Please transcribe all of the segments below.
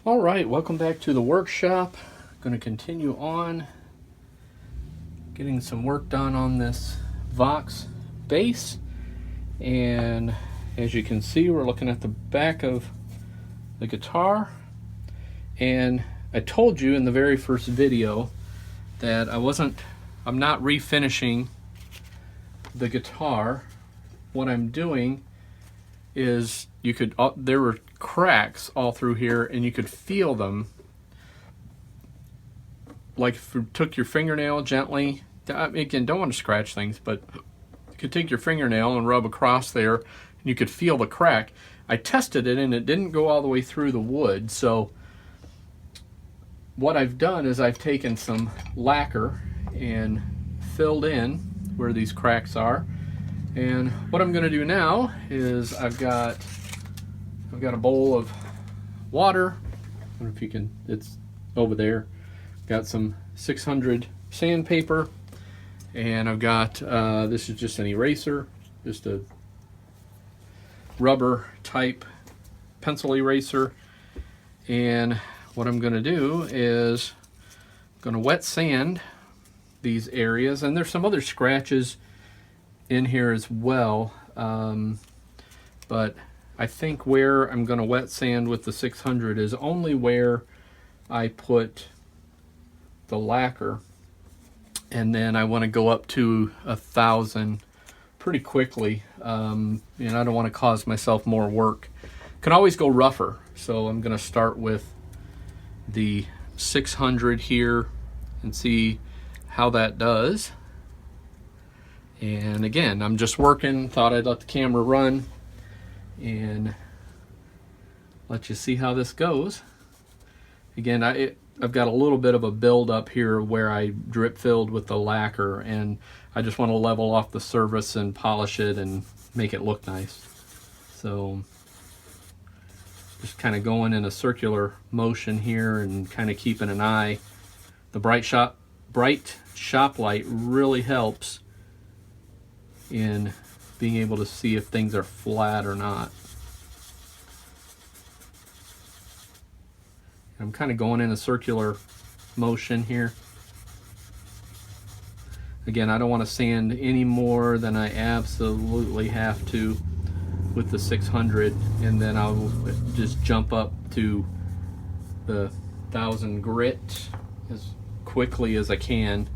All right, welcome back to the workshop. Going to continue on getting some work done on this VOX bass. And as you can see, we're looking at the back of the guitar. And I told you in the very first video that I'm not refinishing the guitar. What I'm doing is there were cracks all through here and you could feel them. Like if you took your fingernail gently, again, don't want to scratch things, but you could take your fingernail and rub across there and you could feel the crack. I tested it and it didn't go all the way through the wood. So what I've done is I've taken some lacquer and filled in where these cracks are. And what I'm going to do now is I've got a bowl of water. I don't know if you can, it's over there. Got some 600 sandpaper, and I've got this is just an eraser, just a rubber type pencil eraser. And what I'm going to do is I'm going to wet sand these areas, and there's some other scratches in here as well, but I think where I'm going to wet sand with the 600 is only where I put the lacquer, and then I want to go up to 1,000 pretty quickly. And I don't want to cause myself more work. Can always go rougher, so I'm going to start with the 600 here and see how that does. And again, I'm just working, thought I'd let the camera run and let you see how this goes. Again, I've got a little bit of a build up here where I drip filled with the lacquer, and I just want to level off the surface and polish it and make it look nice. So just kind of going in a circular motion here and kind of keeping an eye. The bright shop light really helps in being able to see if things are flat or not. I'm kind of going in a circular motion here. Again, I don't want to sand any more than I absolutely have to with the 600, and then I'll just jump up to the 1,000 grit as quickly as I can.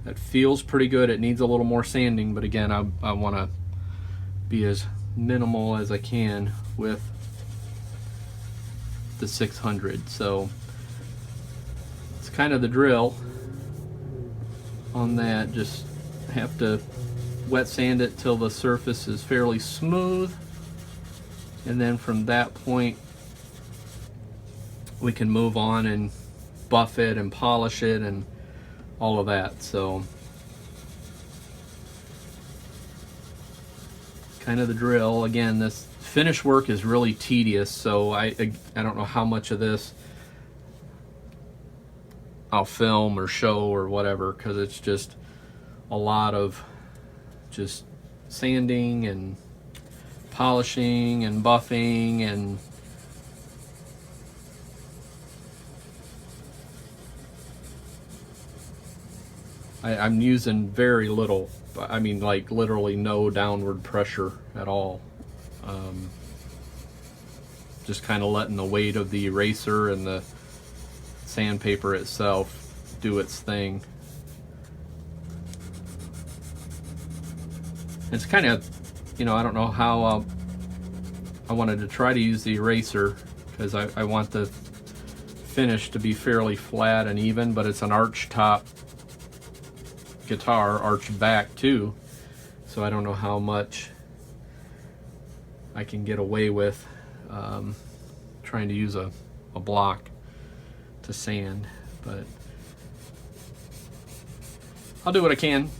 That feels pretty good. It needs a little more sanding, but again, I want to be as minimal as I can with the 600. So it's kind of the drill on that. Just have to wet sand it till the surface is fairly smooth, and then from that point we can move on and buff it and polish it and all of that. So kind of the drill. Again, this finish work is really tedious, so I don't know how much of this I'll film or show or whatever, because it's just a lot of just sanding and polishing and buffing, and I'm using very little, I mean like literally no downward pressure at all. Just kind of letting the weight of the eraser and the sandpaper itself do its thing. It's kind of, I don't know how I wanted to try to use the eraser, because I want the finish to be fairly flat and even, but it's an arch top guitar, arch back too, so I don't know how much I can get away with trying to use a block to sand, but I'll do what I can.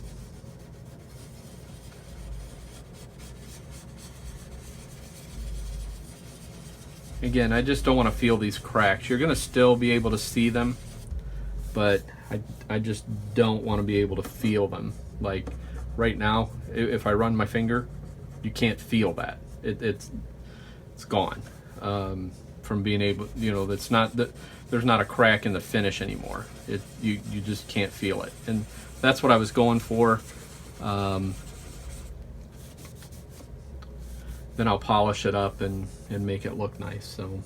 Again, I just don't want to feel these cracks. You're going to still be able to see them, but I just don't want to be able to feel them. Like right now, if I run my finger, you can't feel that. It's gone. from being able, you know, that's not that there's not a crack in the finish anymore. You just can't feel it, and that's what I was going for. Then I'll polish it up and make it look nice. So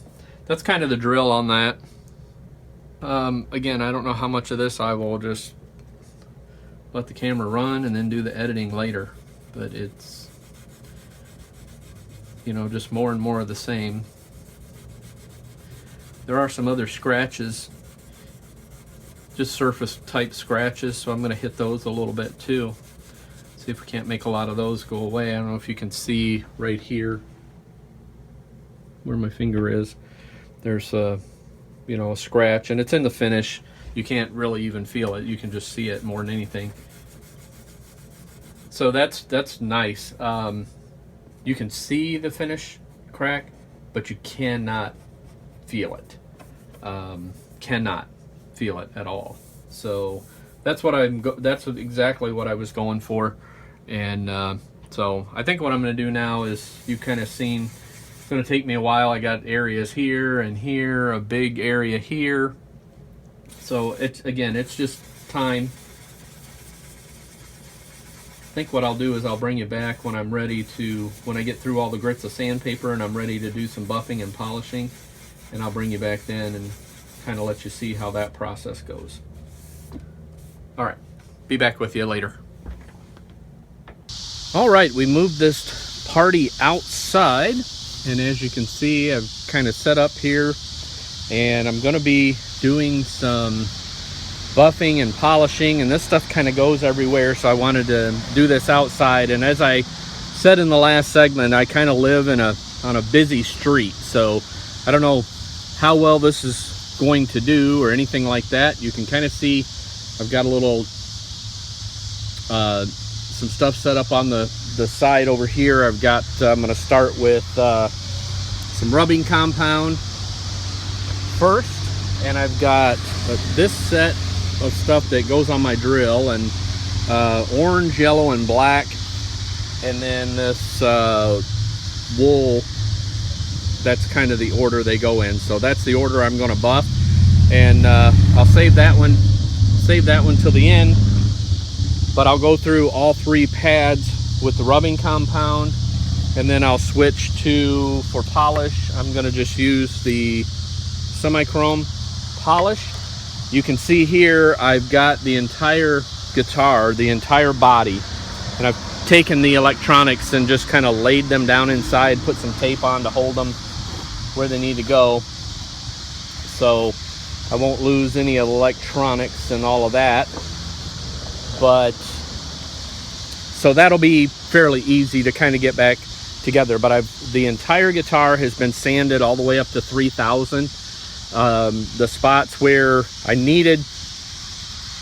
that's kind of the drill on that. Again, I don't know how much of this I will just let the camera run and then do the editing later, but it's, you know, just more and more of the same. There are some other scratches, just surface type scratches, so I'm going to hit those a little bit too. See if we can't make a lot of those go away. I don't know if you can see right here where my finger is. There's a, you know, a scratch, and it's in the finish. You can't really even feel it. You can just see it more than anything. So that's nice. You can see the finish crack, but you cannot feel it. Cannot feel it at all. So that's what that's exactly what I was going for. And so I think what I'm going to do now is, you kind of seen, it's going to take me a while. I got areas here and here, a big area here. So it's just time. I think what I'll do is I'll bring you back when I'm ready to, when I get through all the grits of sandpaper and I'm ready to do some buffing and polishing, and I'll bring you back then and kind of let you see how that process goes. All right, be back with you later. All right, we moved this party outside, and as you can see, I've kind of set up here, and I'm going to be doing some buffing and polishing, and this stuff kind of goes everywhere, so I wanted to do this outside. And as I said in the last segment, I kind of live on a busy street, so I don't know how well this is going to do or anything like that. You can kind of see I've got a little some stuff set up on the side over here. I've got I'm going to start with some rubbing compound first, and I've got this set of stuff that goes on my drill, and orange, yellow, and black, and then this wool. That's kind of the order they go in. So that's the order I'm going to buff, and I'll save that one till the end. But I'll go through all three pads with the rubbing compound, and then I'll switch to, for polish, I'm going to just use the semi-chrome polish. You can see here I've got the entire guitar, the entire body, and I've taken the electronics and just kind of laid them down inside, put some tape on to hold them where they need to go, so I won't lose any electronics and all of that. But so that'll be fairly easy to kind of get back together. But the entire guitar has been sanded all the way up to 3,000. The spots where I needed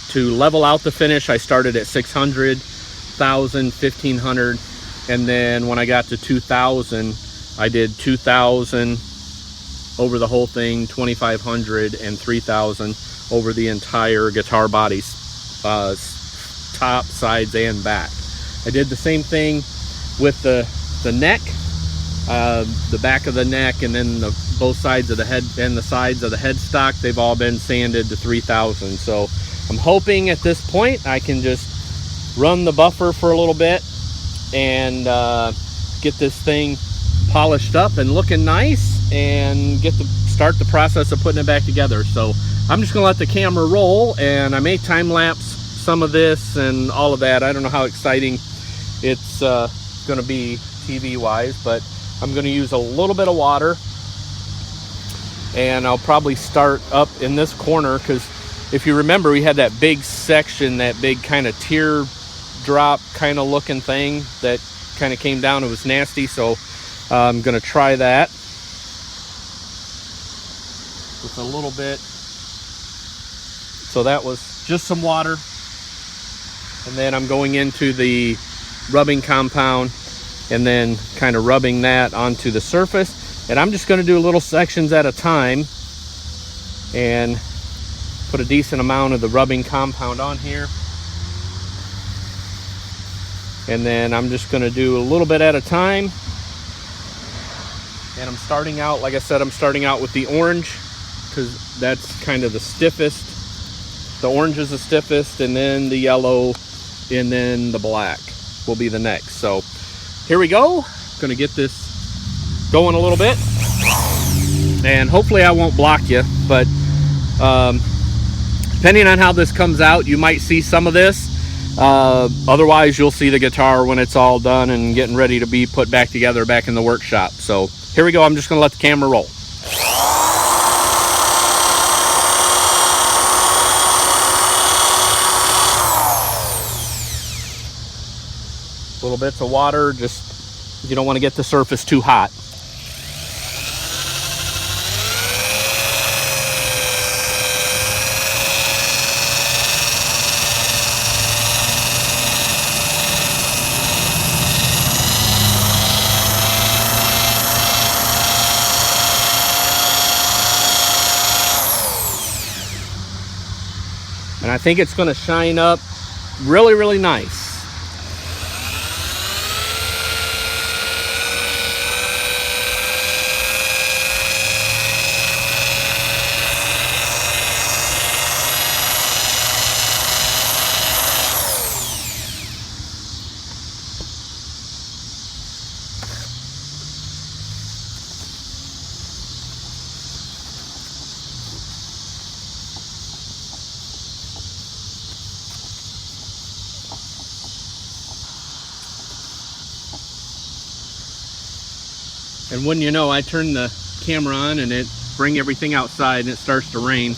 to level out the finish, I started at 600, 1,000, 1,500, and then when I got to 2,000, I did 2,000 over the whole thing, 2,500, and 3,000 over the entire guitar body, top, sides, and back. I did the same thing with the neck, the back of the neck, and then both sides of the head and the sides of the headstock. They've all been sanded to 3,000. So I'm hoping at this point I can just run the buffer for a little bit and get this thing polished up and looking nice, and start the process of putting it back together. So I'm just gonna let the camera roll, and I may time lapse some of this and all of that. I don't know how exciting it's gonna be TV wise, but I'm gonna use a little bit of water, and I'll probably start up in this corner, because if you remember, we had that big section, that big kind of tear drop kind of looking thing that kind of came down. It was nasty, so I'm gonna try that with a little bit. So that was just some water, and then I'm going into the rubbing compound and then kind of rubbing that onto the surface. And I'm just going to do little sections at a time and put a decent amount of the rubbing compound on here, and then I'm just going to do a little bit at a time, And I'm starting out, like I said, I'm starting out with the orange because that's kind of the stiffest. The orange is the stiffest, and then the yellow, and then the black will be the next. So here we go. Gonna get this going a little bit, and hopefully I won't block you, but depending on how this comes out, you might see some of this. Otherwise, you'll see the guitar when it's all done and getting ready to be put back together back in the workshop. So here we go. I'm just going to let the camera roll. Little bits of water, just you don't want to get the surface too hot. And I think it's going to shine up really, really nice. And wouldn't you know, I turn the camera on and it bring everything outside and it starts to rain.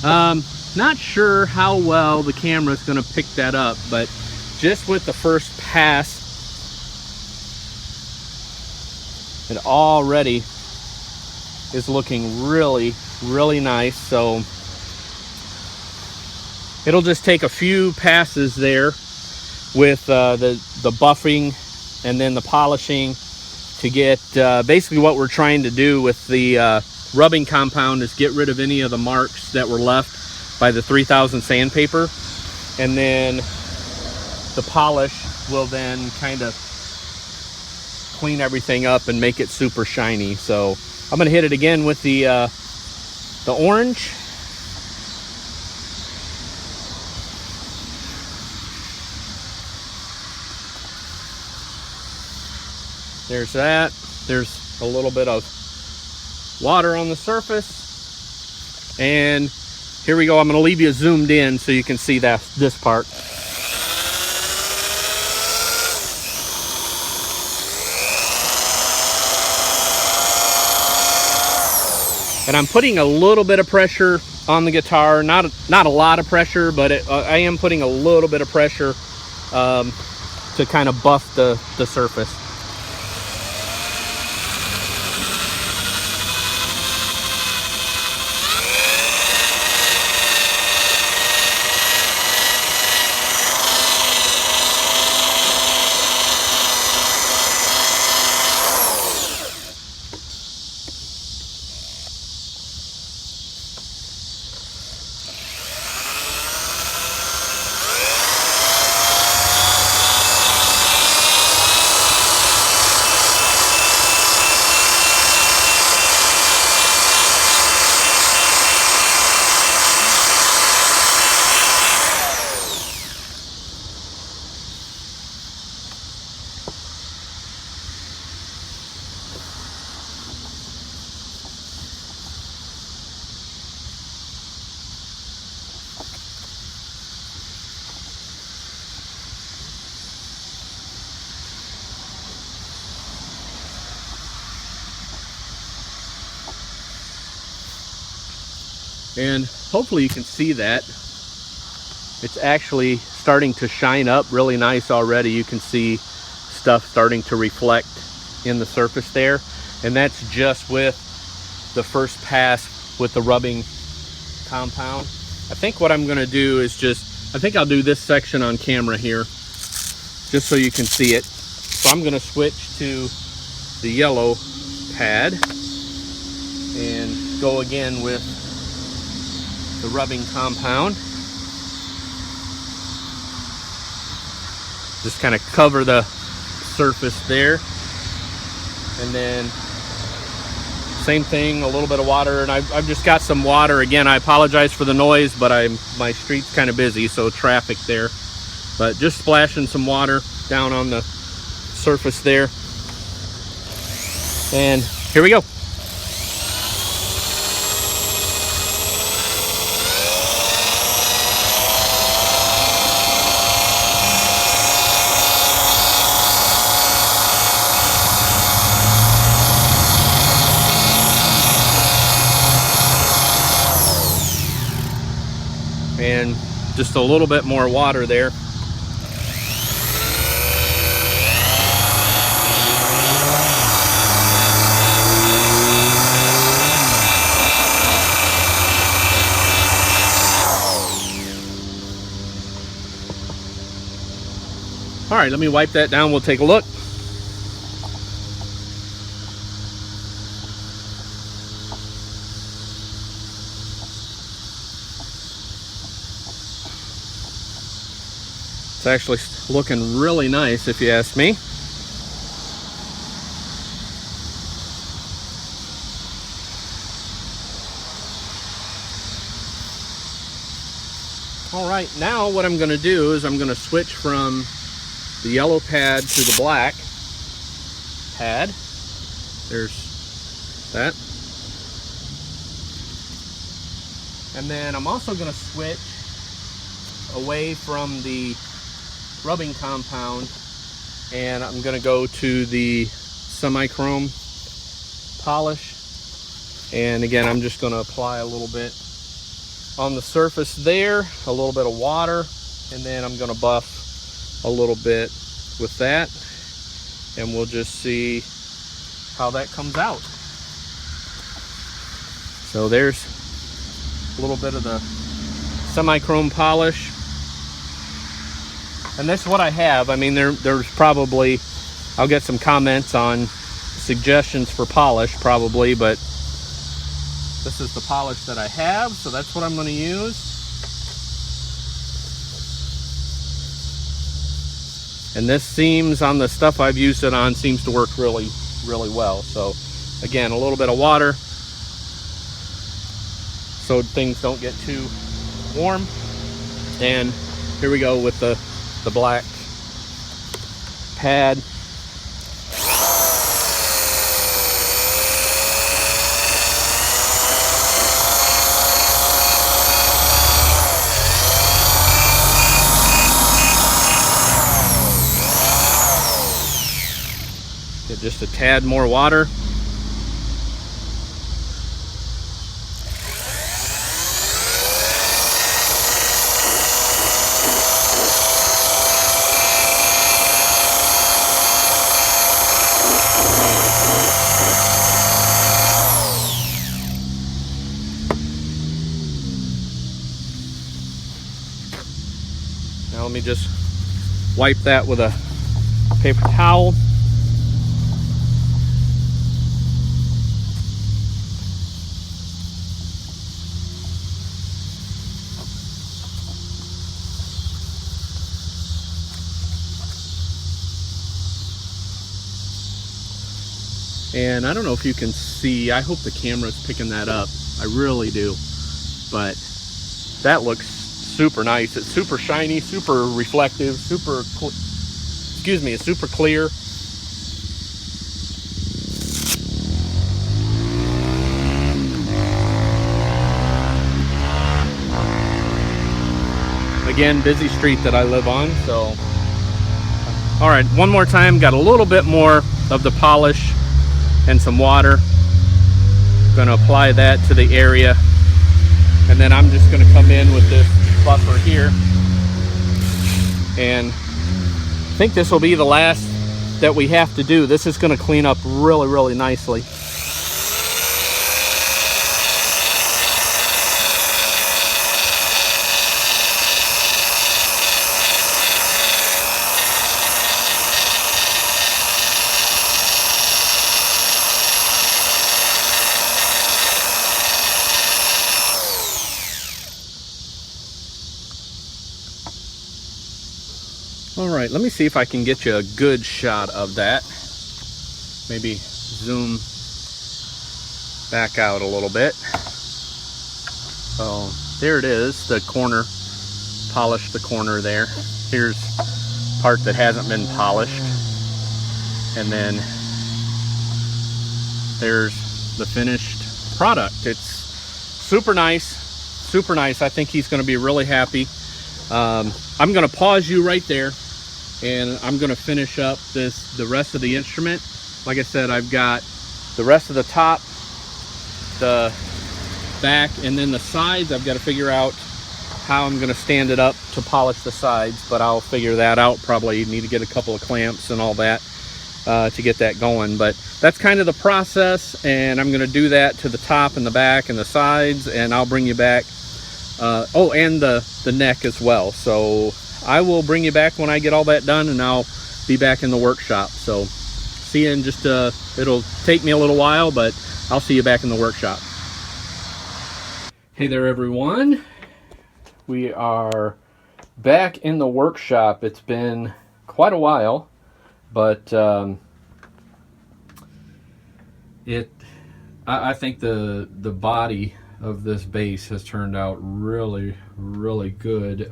Not sure how well the camera is going to pick that up, but just with the first pass, it already is looking really, really nice. So it'll just take a few passes there with the buffing and then the polishing to get basically what we're trying to do with the rubbing compound is get rid of any of the marks that were left by the 3000 sandpaper, and then the polish will then kind of clean everything up and make it super shiny. So I'm going to hit it again with the orange. There's that. There's a little bit of water on the surface. And here we go. I'm going to leave you zoomed in so you can see this part. And I'm putting a little bit of pressure on the guitar. Not a lot of pressure, but I am putting a little bit of pressure to kind of buff the surface. And hopefully you can see that it's actually starting to shine up really nice already. You can see stuff starting to reflect in the surface there, and that's just with the first pass with the rubbing compound. I think what I'm going to do is I think I'll do this section on camera here just so you can see it. So I'm going to switch to the yellow pad and go again with the rubbing compound. Just kind of cover the surface there, and then same thing, a little bit of water, and I've just got some water. Again, I apologize for the noise, but my street's kind of busy, so traffic there. But just splashing some water down on the surface there. And here we go. And just a little bit more water there. All right, let me wipe that down. We'll take a look. It's actually looking really nice, if you ask me. All right, now what I'm going to do is I'm going to switch from the yellow pad to the black pad. There's that. And then I'm also going to switch away from the rubbing compound, and I'm going to go to the semi-chrome polish. And again, I'm just going to apply a little bit on the surface there, a little bit of water, and then I'm going to buff a little bit with that, and we'll just see how that comes out. So there's a little bit of the semi-chrome polish. And that's what I have. I mean, there's probably, I'll get some comments on suggestions for polish probably, but this is the polish that I have, so that's what I'm going to use. And this seems, on the stuff I've used it on, seems to work really, really well. So again, a little bit of water so things don't get too warm. And here we go with the black pad. Get just a tad more water. Now let me just wipe that with a paper towel. And I don't know if you can see, I hope the camera's picking that up. I really do. But that looks super nice. It's super shiny, super reflective, super, it's super clear. Again, busy street that I live on, so. All right, one more time, got a little bit more of the polish and some water. I'm gonna apply that to the area, and then I'm just gonna come in with this buffer here, and I think this will be the last that we have to do. This is gonna clean up really, really nicely. All right, let me see if I can get you a good shot of that. Maybe zoom back out a little bit. So there it is, the corner, polished the corner there. Here's part that hasn't been polished, and then there's the finished product. It's super nice, super nice. I think he's going to be really happy. I'm going to pause you right there, and I'm going to finish up the rest of the instrument. Like I said, I've got the rest of the top, the back, and then the sides. I've got to figure out how I'm going to stand it up to polish the sides, but I'll figure that out. Probably need to get a couple of clamps and all that to get that going, but that's kind of the process, and I'm going to do that to the top and the back and the sides, and I'll bring you back. Oh, and the neck as well. So I will bring you back when I get all that done, and I'll be back in the workshop. So see you in just it'll take me a little while, but I'll see you back in the workshop. Hey there, everyone. We are back in the workshop. It's been quite a while, but I think the body of this bass has turned out really, really good.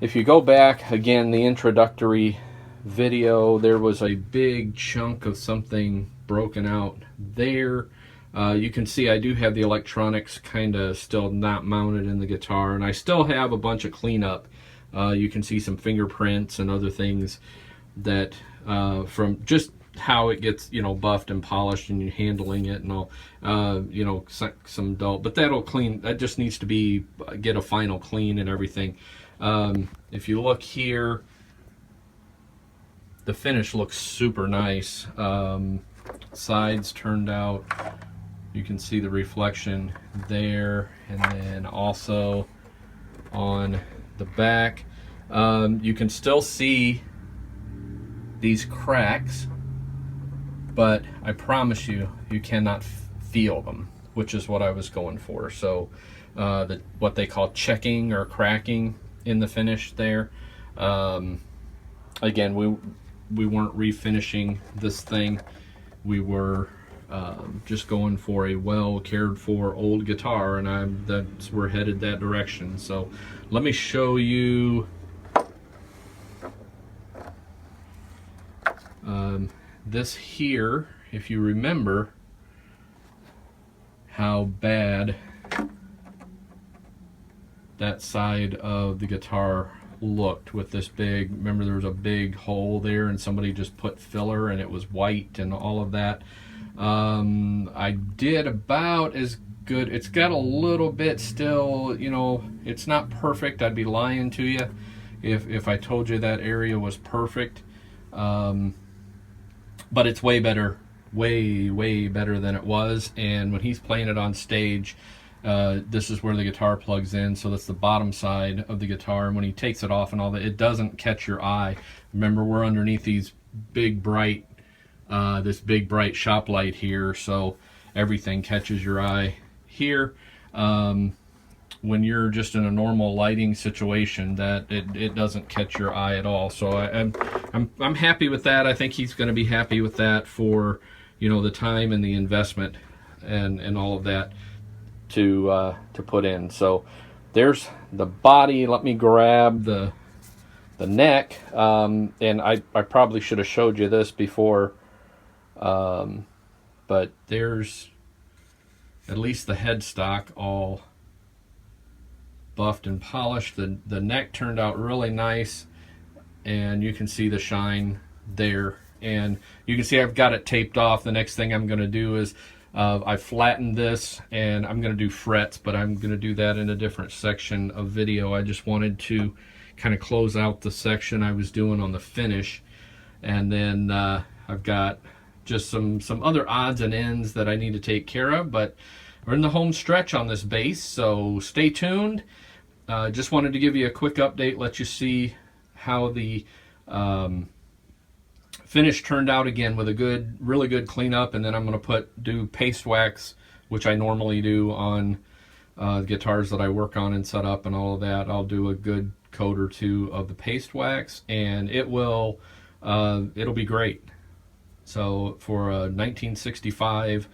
If you go back again, the introductory video, there was a big chunk of something broken out there. You can see I do have the electronics kind of still not mounted in the guitar, and I still have a bunch of cleanup. You can see some fingerprints and other things that from just how it gets, you know, buffed and polished and you're handling it and all, you know, some dull, but that'll clean. That just needs to be get a final clean and everything. If you look here, the finish looks super nice. Sides turned out, you can see the reflection there, and then also on the back, you can still see these cracks, but I promise you, you cannot feel them, which is what I was going for. So what they call checking or cracking in the finish there. Again, we weren't refinishing this thing. We were just going for a well cared for old guitar, and we're headed that direction. So let me show you this here. If you remember how bad that side of the guitar looked with this big, remember there was a big hole there and somebody just put filler and it was white and all of that. I did about as good. It's got a little bit still, you know, it's not perfect. I'd be lying to you if I told you that area was perfect. But it's way better, way better than it was. And when he's playing it on stage, this is where the guitar plugs in, so that's the bottom side of the guitar. And when he takes it off and all that, it doesn't catch your eye. Remember, we're underneath these big bright, this big bright shop light here, so everything catches your eye here. When you're just in a normal lighting situation, that it doesn't catch your eye at all. So I'm happy with that. I think he's going to be happy with that for, you know, the time and the investment and all of that to put in. So there's the body. Let me grab the neck, and I probably should have showed you this before, but there's at least the headstock all buffed and polished. The neck turned out really nice, and you can see the shine there, and you can see I've got it taped off. The next thing I'm going to do is I flattened this, and I'm going to do frets, but I'm going to do that in a different section of video. I just wanted to kind of close out the section I was doing on the finish, and then I've got just some other odds and ends that I need to take care of, but we're in the home stretch on this bass, so stay tuned. Just wanted to give you a quick update, let you see how the finish turned out, again with a really good cleanup, and then I'm going to do paste wax, which I normally do on guitars that I work on and set up and all of that. I'll do a good coat or two of the paste wax, and it'll be great. So for a 1965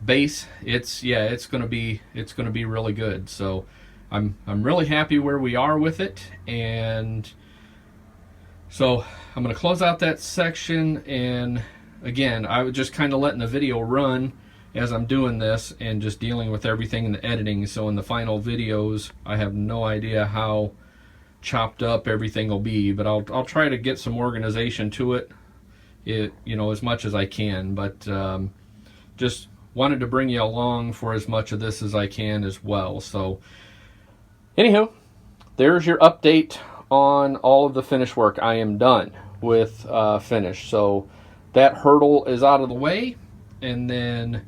base, it's gonna be really good. So I'm really happy where we are with it, and so I'm gonna close out that section. And again, I was just kind of letting the video run as I'm doing this and just dealing with everything in the editing. So in the final videos, I have no idea how chopped up everything will be, but I'll try to get some organization to it, as much as I can. But just wanted to bring you along for as much of this as I can as well. So anywho, there's your update on all of the finish work. I am done with finish. So that hurdle is out of the way, and then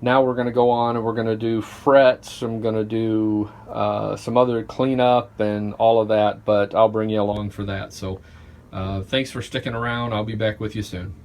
now we're going to go on and we're going to do frets. I'm going to do some other cleanup and all of that, but I'll bring you along for that. So thanks for sticking around. I'll be back with you soon.